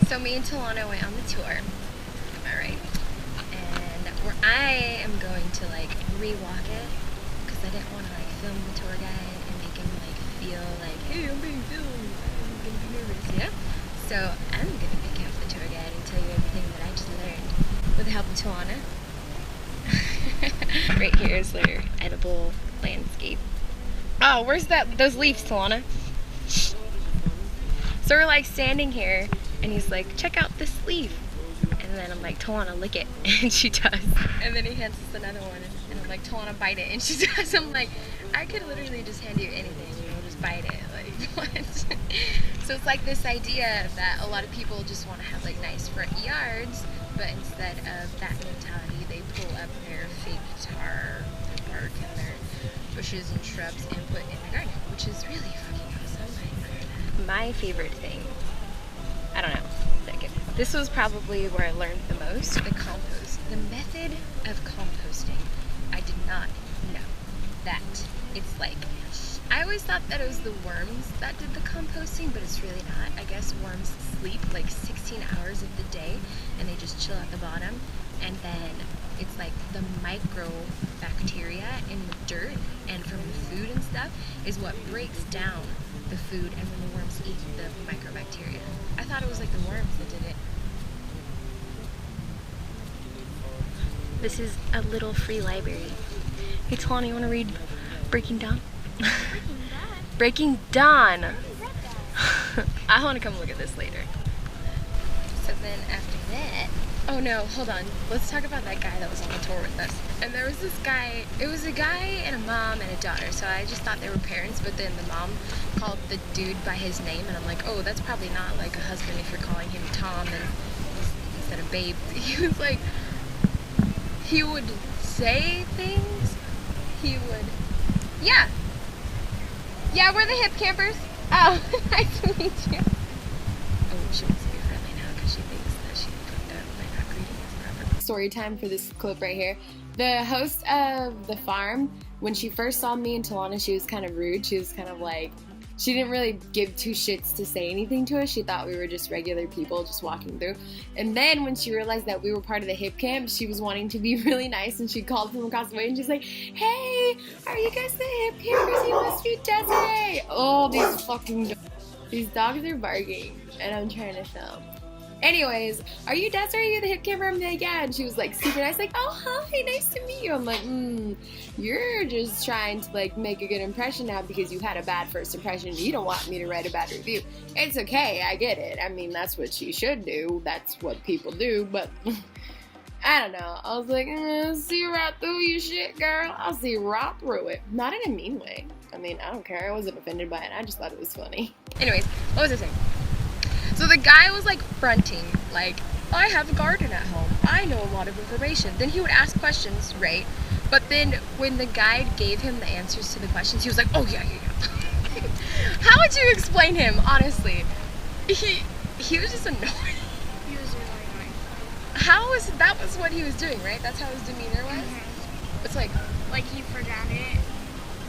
So me and Talana went on the tour, am I right? And where I am going to like rewalk it because I didn't want to like film the tour guide and make him like feel like, hey, I'm being filmed, I'm gonna be nervous, you know? So I'm gonna become the tour guide and tell you everything that I just learned with the help of Talana. Right here is their edible landscape. Oh, where's those leaves, Talana? So we're like standing here and he's like, check out this leaf. And then I'm like, Talana, lick it. And she does. And then he hands us another one and I'm like, Talana, bite it. And she does. I'm like, I could literally just hand you anything, you know, just bite it. Like, what? So it's like this idea that a lot of people just want to have like nice front yards, but instead of that mentality, they pull up their fake tar, their bark, and their bushes and shrubs and put in the garden, which is really fucking awesome. My favorite thing, I don't know, this was probably where I learned the most, the compost. The method of composting. I did not know that it's like, I always thought that it was the worms that did the composting, but it's really not. I guess worms sleep like 16 hours of the day and they just chill at the bottom, and then it's like the micro bacteria in the dirt and from the food and stuff is what breaks down the food, and then the worms eat the microbacteria. I thought it was like the worms that did it. This is a little free library. Hey Talana, you want to read Breaking Dawn? Breaking Dawn! I want to come look at this later. So then after that, oh no, hold on. Let's talk about that guy that was on the tour with us. And there was this guy, it was a guy and a mom and a daughter, so I just thought they were parents, but then the mom called the dude by his name, and I'm like, oh, that's probably not like a husband if you're calling him Tom and instead of babe. He was like, he would say things, he would, yeah, we're the hip campers. Oh, nice to meet you. Oh, she wants to be friendly now because she thinks that she fucked up by not greeting us properly. Story time for this clip right here. The host of the farm, when she first saw me and Talana, she was kind of rude. She was kind of like, she didn't really give two shits to say anything to us. She thought we were just regular people just walking through. And then when she realized that we were part of the hip camp, she was wanting to be really nice, and she called from across the way and she's like, hey, are you guys the hip campers? You must be Desiree. Oh, these dogs are barking and I'm trying to film. Anyways, are you Desiree? You're the hip camper? I'm like, yeah. And she was like super nice, like, oh, hi, nice to meet you. I'm like, you're just trying to like make a good impression now because you had a bad first impression. You don't want me to write a bad review. It's okay, I get it. I mean, that's what she should do. That's what people do, but I don't know. I was like, see right through you shit, girl. I'll see right through it. Not in a mean way. I mean, I don't care. I wasn't offended by it. I just thought it was funny. Anyways, what was I saying? So the guy was like fronting, like, I have a garden at home. I know a lot of information. Then he would ask questions, right? But then when the guide gave him the answers to the questions, he was like, oh yeah. How would you explain him, honestly? He was just annoying. He was really annoying. That was what he was doing, right? That's how his demeanor was? Mm-hmm. It's like he forgot it,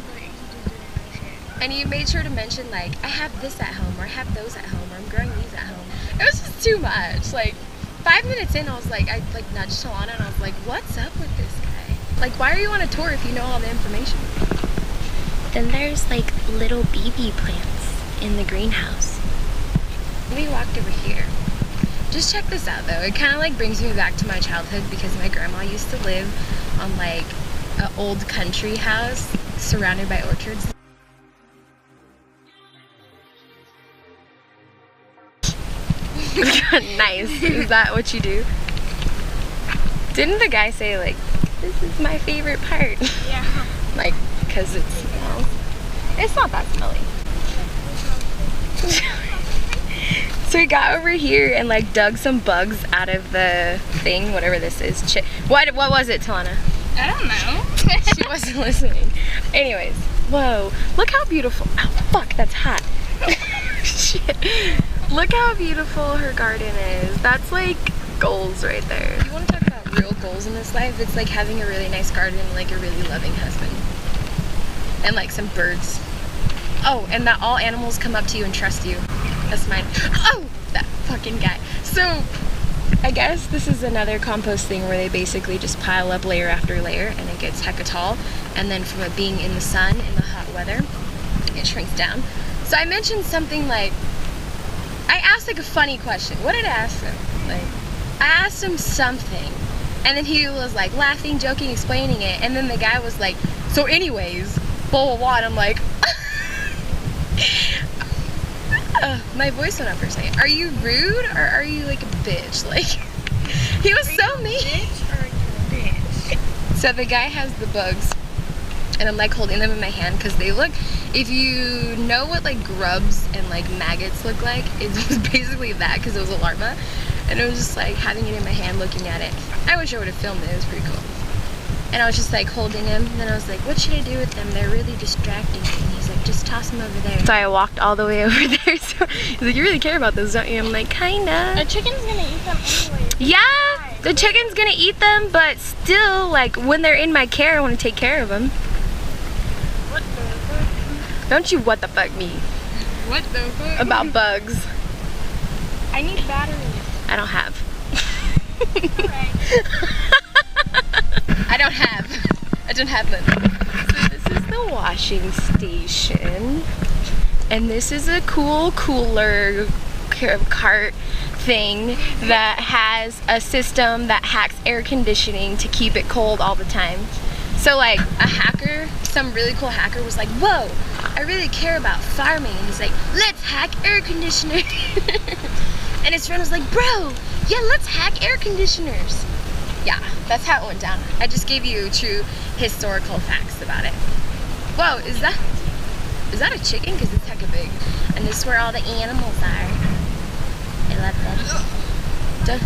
but he just didn't know shit. And he made sure to mention, like, I have this at home, or I have those at home, or I'm growing these at home. It was just too much. Like, 5 minutes in, I was like, I like nudged Talana and I was like, what's up with this guy? Like, why are you on a tour if you know all the information? Then there's like little BB plants in the greenhouse. We walked over here. Just check this out though. It kind of like brings me back to my childhood because my grandma used to live on like an old country house surrounded by orchards. Nice. Is that what you do? Didn't the guy say like, this is my favorite part? Yeah. Like, because it smells. It's not that smelly. So we got over here and like dug some bugs out of the thing, whatever this is. What was it, Talana? I don't know. She wasn't listening. Anyways, whoa, look how beautiful. Oh fuck, that's hot. Shit. Look how beautiful her garden is. That's like goals right there. If you want to talk about real goals in this life, it's like having a really nice garden and like a really loving husband. And like some birds. Oh, and that all animals come up to you and trust you. That's mine. Oh, that fucking guy. So I guess this is another compost thing where they basically just pile up layer after layer and it gets hecka tall, and then from it being in the sun in the hot weather, it shrinks down. So I mentioned something like, I asked like a funny question. What did I ask him? Like, I asked him something, and then he was like laughing, joking, explaining it, and then the guy was like, so anyways, blah blah blah, and I'm like, my voice went up for a second. Are you rude or are you like a bitch? Like, he was so mean. Bitch or you a bitch? So the guy has the bugs, and I'm like holding them in my hand because they look, if you know what like grubs and like maggots look like, it was basically that, because it was a larva, and it was just like having it in my hand looking at it. I wish I would have filmed it, it was pretty cool. And I was just like holding him, and then I was like, what should I do with them? They're really distracting me. And he's like, just toss them over there. So I walked all the way over there. So he's like, you really care about those, don't you? I'm like, kinda. A chicken's gonna eat them anyway. Yeah, the chicken's gonna eat them, but still, like, when they're in my care, I want to take care of them. What the fuck? Don't you what the fuck me What the fuck? about bugs. I need batteries. I don't have. Alright. I don't have them. So this is the washing station, and this is a cool cooler cart thing that has a system that hacks air conditioning to keep it cold all the time. So like a hacker, some really cool hacker was like, whoa, I really care about farming, and he's like, let's hack air conditioners. And his friend was like, bro, yeah, let's hack air conditioners. Yeah, that's how it went down. I just gave you true historical facts about it. Whoa, is that a chicken? Because it's hecka big. And this is where all the animals are. I love them.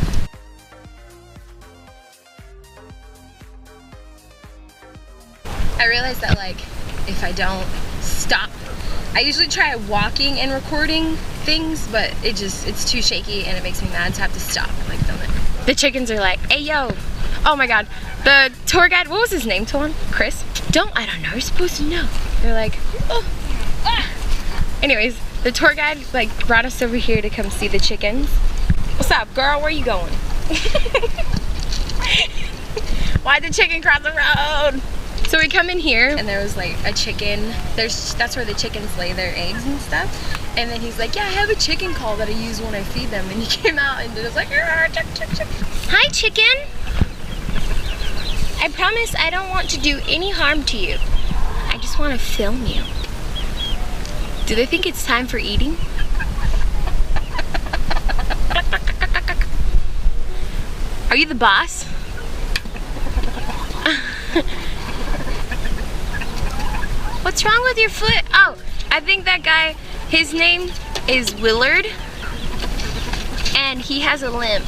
I realized that like, if I don't stop, I usually try walking and recording things, but it's too shaky and it makes me mad, so I have to stop and like film it. The chickens are like, hey yo, oh my god, the tour guide, what was his name, Tolan? Chris? I don't know, you're supposed to know. They're like, oh, ah. Anyways, the tour guide like brought us over here to come see the chickens. What's up, girl, where you going? Why'd the chicken cross the road? So we come in here and there was like a chicken, that's where the chickens lay their eggs and stuff. And then he's like, yeah, I have a chicken call that I use when I feed them. And he came out and it was like, chick, chick, chick. Hi, chicken. I promise I don't want to do any harm to you. I just want to film you. Do they think it's time for eating? Are you the boss? What's wrong with your foot? Oh, I think that guy, his name is Willard, and he has a limp.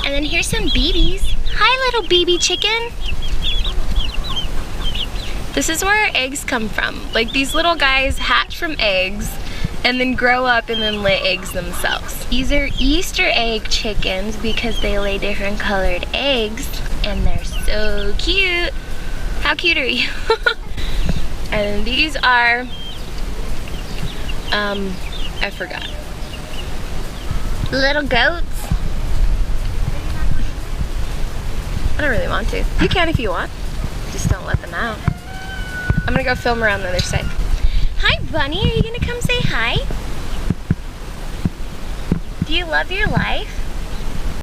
And then here's some BBs. Hi, little BB chicken. This is where eggs come from. Like, these little guys hatch from eggs and then grow up and then lay eggs themselves. These are Easter egg chickens because they lay different colored eggs, and they're so cute. How cute are you? And these are, I forgot. Little goats. I don't really want to. You can if you want. Just don't let them out. I'm gonna go film around the other side. Hi, Bunny. Are you gonna come say hi? Do you love your life?